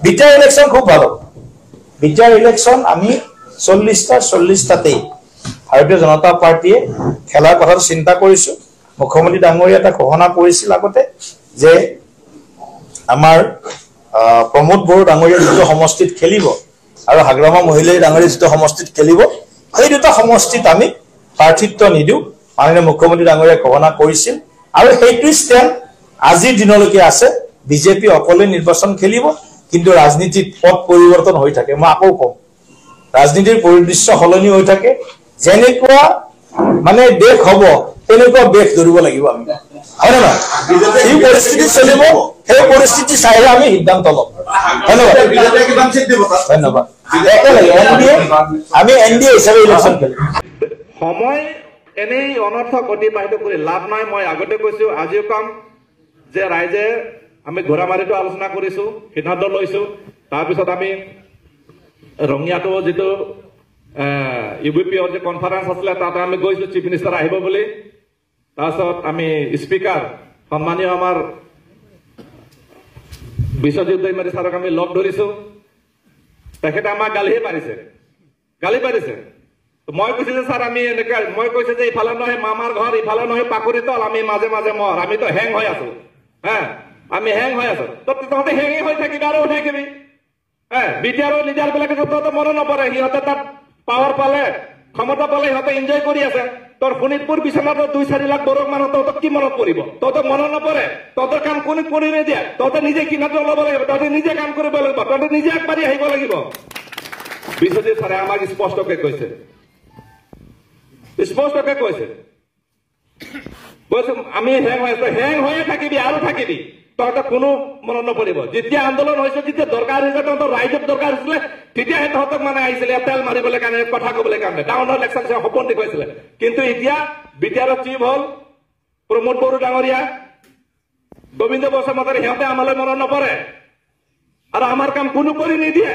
BTR election খুব ভালো BTR election আমি 40টাতেই ভাৰতীয় জনতা পাৰ্টিয়ে খেলাৰ কথা চিন্তা কৰিছো মুখ্যমন্ত্ৰী ডাঙৰীয়া এটা ঘোষণা কৰিছিল আগতে যে আমাৰ প্ৰমোদ বড়ো ডাঙৰীয়া যিটো সমষ্টিত খেলিব আৰু হাগ্ৰামা মহিলাই ডাঙৰীয়া যিটো সমষ্টিত খেলিব সেই দুটা সমষ্টিত আমি প্ৰাৰ্থিত্ব নিদিও মাননীয় মুখ্যমন্ত্ৰী ডাঙৰীয়া ঘোষণা কৰিছিল আৰু সেইটো ষ্টেণ্ড আজিৰ দিনলৈকে আছে বিজেপি অকলে নিৰ্বাচন খেলিব কিন্তু ৰাজনীতিত পথ পৰিৱৰ্তন হৈ থাকে মই আকৌ কম ৰাজনীতিৰ পৰিদৃশ্য সলনি হৈ থাকে যেনেকুৱা মানে দেশ হ'ব তেনেকুৱা বেশ ধৰিব লাগিব আমি হয় না এই পৰিস্থিতি চলিব সেই পৰিস্থিতি চাইহে আমি সিদ্ধান্ত ল'ম ধন্যবাদ আমি এনডিএ হিচাপে ইলেকশ্যন খেলিম সময় এনেই অনৰ্থক অতিবাহিত কৰি লাভ নাই মই আগতে কৈছো আজিও কাম যে ৰাইজে আমি ঘোঁৰামাৰীটো আলোচনা কৰিছো সিদ্ধান্ত লৈছো তাৰপিছত আমি ৰঙিয়াটো যিটো ইউবিপিৰ যে কনফাৰেন্স আছিলে তাতে আমি গৈছো চিফ মিনিষ্টাৰ আহিব বুলি তাৰপিছত আমি স্পিকাৰ সন্মানীয় আমাৰ বিশ্বজিৎ দৈমাৰী ছাৰক আমি লগ ধৰিছো তেখেতে আমাক গালি পাৰিছে মই কৈছো যে ছাৰ আমি এনেকে মই কৈছো যে ইফালে নহয় মামাৰ ঘৰ ইফালে নহয় পাকুৰি তল আমি মাজে মাজে মৰ আমিতো হেং হৈ আছো আমি হেং হৈ আছো তহঁতে হেঙে হৈ থাকিবি আৰু উঠাই কিবি বিটিআৰৰ লিডাৰ বিলাকে তহঁতে মনত নপৰে সিহঁতে তাত পাৱাৰ পালে ক্ষমতা পালে সিহঁতে এনজয় কৰি আছে তোৰ শোণিতপুৰ বিছনাত 2-4 লাখ বড়ো মানুহ তহঁতক কি মনত পৰিব তহঁতক মনত নপৰে তহঁতৰ কাম কোনে কৰি নিদিয়ে তহঁতে নিজে কিনাটো ল'ব লাগিব তহঁতে নিজে কাম কৰিব লাগিব তহঁতে নিজে আগবাঢ়ি আহিব লাগিব বিশ্বজিৎ ছাৰে আমাক স্পষ্টকে কৈছে আমি হেং হৈয়ে থাকিবি আৰু থাকিবি তহঁতে কোনো মনত নপৰিব যেতিয়া আন্দোলন হৈছে যেতিয়া দৰকাৰ হৈছে তহঁতৰ ৰাইজক দৰকাৰ হৈছিলে তেতিয়াহে তহঁতক মানে আহিছিলে তেল মাৰিবলৈ কাৰণে কথা ক'বলৈ কাৰণে ডাঙৰ ইলেকশ্যন সপোন দেখুৱাইছিলে কিন্তু এতিয়া বিটিআৰৰ চিফ হ'ল প্ৰমোদ বড়ো ডাঙৰীয়া গোবিন্দ বসুমতাৰী সিহঁতে আমালৈ মনত নপৰে আৰু আমাৰ কাম কোনো কৰি নিদিয়ে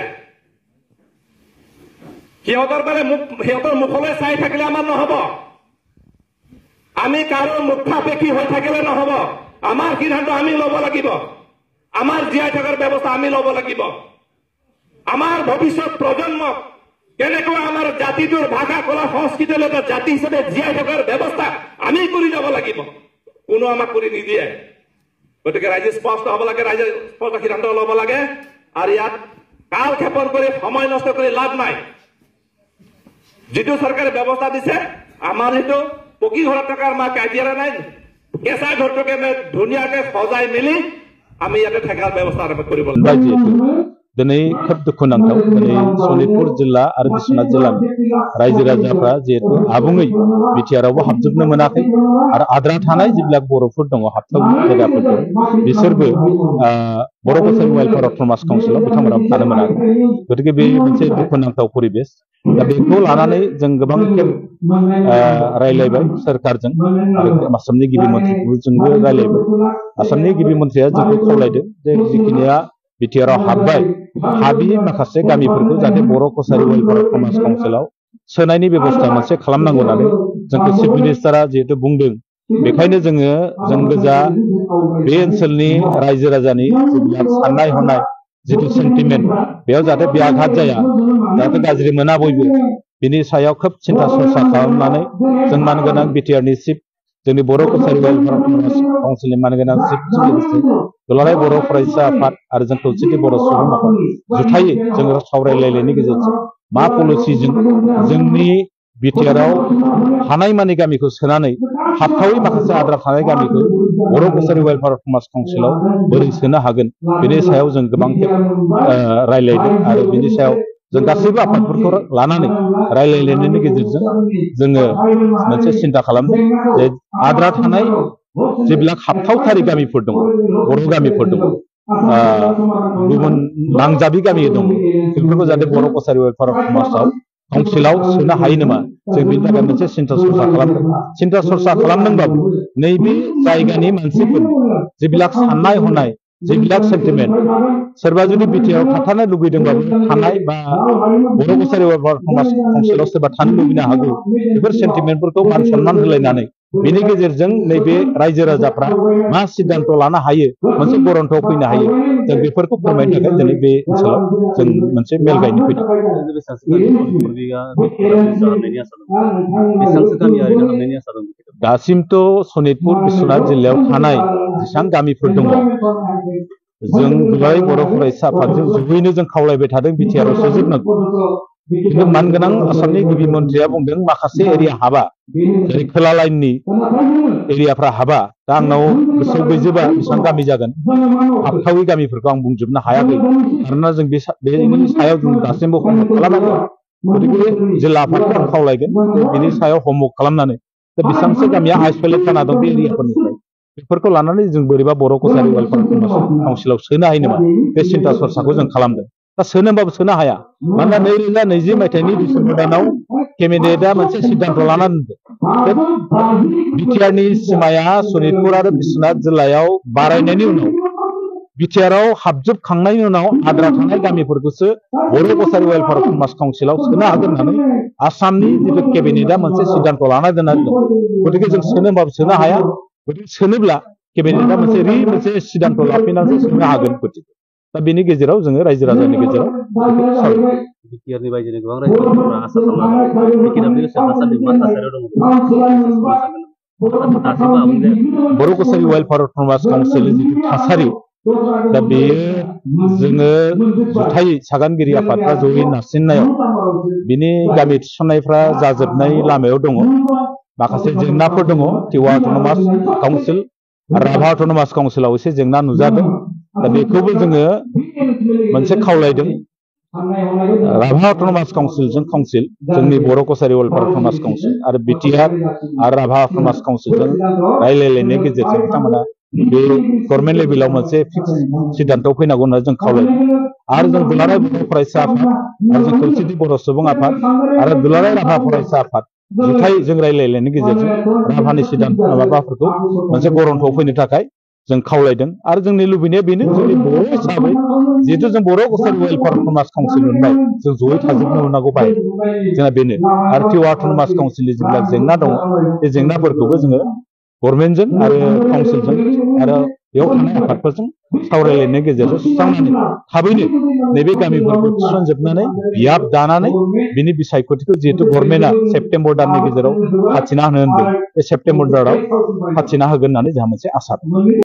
সিহঁতৰ মুখলৈ চাই থাকিলে আমাৰ নহব আমি কাৰো মুখাপেক্ষী হৈ থাকিলে নহব আমাৰ সিদ্ধান্ত আমি ল'ব লাগিব আমাৰ জীয়াই থকাৰ ব্যৱস্থা আমি ল'ব লাগিব আমাৰ ভৱিষ্যত প্ৰজন্মক কেনেকৈ আমাৰ জাতিটোৰ ভাষা কলা সংস্কৃতিৰ এটা জাতি হিচাপে জীয়াই থকাৰ ব্যৱস্থা আমি কৰি যাব লাগিব কোনো আমাক কৰি নিদিয়ে গতিকে ৰাইজে স্পষ্ট হ'ব লাগে ৰাইজে স্পষ্ট সিদ্ধান্ত ল'ব লাগে আৰু ইয়াত কাল ক্ষেপণ কৰি সময় নষ্ট কৰি লাভ নাই যিটো চৰকাৰে ব্যৱস্থা দিছে আমাৰ সেইটো পকী ঘৰত থকাৰ আমাৰ কাজিয়া নাই কেঁচা ঘৰটোকে ধুনীয়াকে সজাই মেলি আমি ইয়াতে থকাৰ ব্যৱস্থা আৰম্ভ কৰিব লাগিব दिनै खोब दुखुनांथाव दिनै सनितपुर जिल्ला आरो बिश्वनाथ जिल्लानि रायजो राजाफ्रा जिहेतु आबुङै बिटिआरावबो हाबजोबनो मोनाखै आरो आद्रा थानाय जिবিলাক बर'फोर दङ हाबथावि जायगाफोर दं बिसोरबो बर' कसारि वेलफेयार अट'नमास काउन्सिलाव बिथांमोना थानो मोनाखै गतिके बे मोनसे दुखुनांथाव परिबेस दा बेखौ लानानै जों गोबां खेब रायलायबाय सोरखारजों आरो आसामनि गिबि मन्थ्रिजोंबो रायलायबाय आसामनि गिबि मन्थ्रिया जोंखौ खावलायदों जे जिखिनिया बिटिआराव हाबबाय हाबि माखासे गामिफोरखौ जाहाथे बर' कसारि वेलफेयार अट'नमास काउन्सिलाव सोनायनि बेबस्था मोनसे खालामनांगौ होननानै जोंखौ चिफ मिनिस्टारा जिहेतु बुंदों बेखायनो जों गोजा बे ओनसोलनि रायजो राजानि साननाय हनाय जितु सेन्टिमेन्ट बेयाव जाहाथे व्याघात जाया जाहाथे गाज्रि मोना बयबो बिनि सायाव खोब सिन्था सरसा खालामनानै जों मानगोनां बिटिआरनि चिफ जोंनि बर' कसारि वेलफेयार अट'नमास काउन्सिलनि मानगोनां चिफजों लोगोसे दुलाराय बर' फरायसा आफाद आरो जों खौसेथि बर' सुबुं आफाद जुथायै जोङो सावरायलायनायनि गेजेरजों मा पलिसिजों जोंनि बिटिआराव हानायमानि गामिखौ सोनानै हाबथावै माखासे आद्रा थानाय गामिखौ बर' कसारि वेलफेयार अट'नमास काउन्सिलाव बोरै सोनो हागोन बेनि सायाव जों गोबां खेब रायलायदों आरो बिनि सायाव जों गासैबो आफादफोरखौ लानानै रायलायलायनायनि गेजेरजों जोङो मोनसे सिन्था खालामदों जे आद्रा थानाय जेब्लाक हाबथावथारि गामिफोर दङ बर' गामिफोर दङ गुबुन नांजाबि गामि दङ बेफोरखौ जाहाथे बर' कसारि वेलफेयार अट'नमासाव काउन्सिलाव सोनो हायो नामा जों बेनि थाखाय मोनसे सिन्था सरसा खालामदों सिन्था सरसा खालामदोंबाबो नैबे जायगानि मानसिफोरनि जेब्लाक साननाय हनाय जेब्लाक सेन्टिमेन्ट सोरबा जुदि बिटिआराव थाथारनो लुबैदोंबाबो थानाय बा बर' कसारि वेलफेयार अट'नमास काउन्सिलाव सोरबा थानो लुबैनो हागौ बेफोर सेन्टिमेन्टफोरखौ मान सन्मान होलायनानै बेनि गेजेरजों नैबे रायजो राजाफ्रा मा सिद्धांत लानो हायो मोनसे गरन्थआव फैनो हायो जों बेफोरखौ फोरमायनो थाखाय दिनै बे ओनसोलाव जों मोनसे मेल गायनो फैदों दासिमथ' सनितपुर बिश्वनाथ जिल्लायाव थानाय जेसेबां गामिफोर दङ जों दुलाराय बर' फरायसा आफादजों जयैनो जों खावलायबाय थादों बिटिआर आव सोजोबनांगौ खिन्थु मानगोनां आसामनि गिबि मन्थ्रिया बुंदों माखासे एरिया हाबा जेरै खोला लाइननि एरियाफ्रा हाबा दा आंनाव गोसोआव गैजोबा बेसेबां गामि जागोन हाबथावै गामिफोरखौ आं बुंजोबनो हायाखै मानोना जों बेनि सायाव जों दासिमबो हमवर्क खालामाखै गतिके जिल्ला आफादखौ आं खावलायगोन बेनि सायाव हमवर्क खालामनानै दा बेसेबांसो गामिया आइसोलेट जाना दं बे एरियाफोरनिफ्राय बेफोरखौ लानानै जों बोरैबा बर' कसारि वेलफेयार काउन्सिलाव सोनो हायो नामा बे सिन्था सरसाखौ जों खालामदों दा सोनो होनबाबो सोनो हाया मानोना 2020 मायथाइनि डिसेम्बर दानाव केबिनेटआ मोनसे सिद्धांत लानानै दोनदों बिटिआरनि सिमाया सनितपुर आरो बिश्वनाथ जिल्लायाव बारायनायनि उनाव बिटिआरआव हाबजोबखांनायनि उनाव आद्रा थानाय गामिफोरखौसो बर' कसारि वेलफेयार समाज काउन्सिलाव सोनो हागोन होननानै आसामनि जिथु केबिनेटआ मोनसे सिद्धांत लाना दोननानै दं गतिके जों सोनो होनबाबो सोनो हाया गतिके सोनोब्ला केबिनेटआ मोनसे सिद्धांत लाफिननानैसो सोनो हागोन गतिके दा बेनि गेजेराव जोङो रायजो राजानि गेजेराव बिटिआरनि बायजोनि गोबां रायजोफोरा आसा खालामो बर' कसारि वेलफेयार समाज काउन्सिलनि जिथु थासारि दा बेयो जोङो जुथायै सागानगिरि आफादफ्रा जयै नारसिननायाव बिनि गामि थिसननायफ्रा जाजोबनाय लामायाव दङ माखासे जेंनाफोर दङ टिवा अट'नमास काउन्सिल आरो राभा अट'नमास काउन्सिलाव एसे जेंना नुजादों दा बेखौबो जोङो मोनसे खावलायदों राभा अट'नमास काउन्सिलजों काउन्सिल जोंनि बर' कसारि वेलफेयार समाज काउन्सिल आरो बिटिआर आरो राभा अट'नमास काउन्सिलजों रायलायलायनायनि गेजेरजों बिथांमोना बे गभर्नमेन्ट लेभेलाव मोनसे फिक्स सिद्धान्तआव फैनांगौ होनना जों खावलायदों आरो जों दुलाराय बर' फरायसा आफाद आरो जों खौसेथि बर' सुबुं आफाद आरो दुलाराय राभा फरायसा आफाद जुथाय जों रायलायलायनायनि गेजेरजों राभानि सिद्धान्त माबाफोरखौ मोनसे गरन्थआव फैनो थाखाय जों खावलायदों आरो जोंनि लुबैनाया बेनो जोंनि बर' हिसाबै जिहेतु जों बर' कसारि वेलफेयार समाज काउन्सिल मोनबाय जों जयै थाजोबनो मोननांगौ बाहाय जोंहा बेनो आरो टिवा अट'नमास काउन्सिलनि जेब्ला जेंना दङ बे जेंनाफोरखौबो जोङो गभर्नमेन्टजों आरो काउन्सिलजों आरो बेयाव थानाय आफादफोरजों सावरायलायनायनि गेजेरजों सुस्रांनानै थाबैनो नैबे गामिफोरखौ थिसनजोबनानै बियाब दानानै बिनि बिसायख'थिखौ जिहेतु गभर्नमेन्टआ सेप्तेम्बर दाननि गेजेराव फाथिना होनो होनदों बे सेप्तेम्बर दानाव फाथिना होगोन होननानै जोंहा मोनसे आसा दं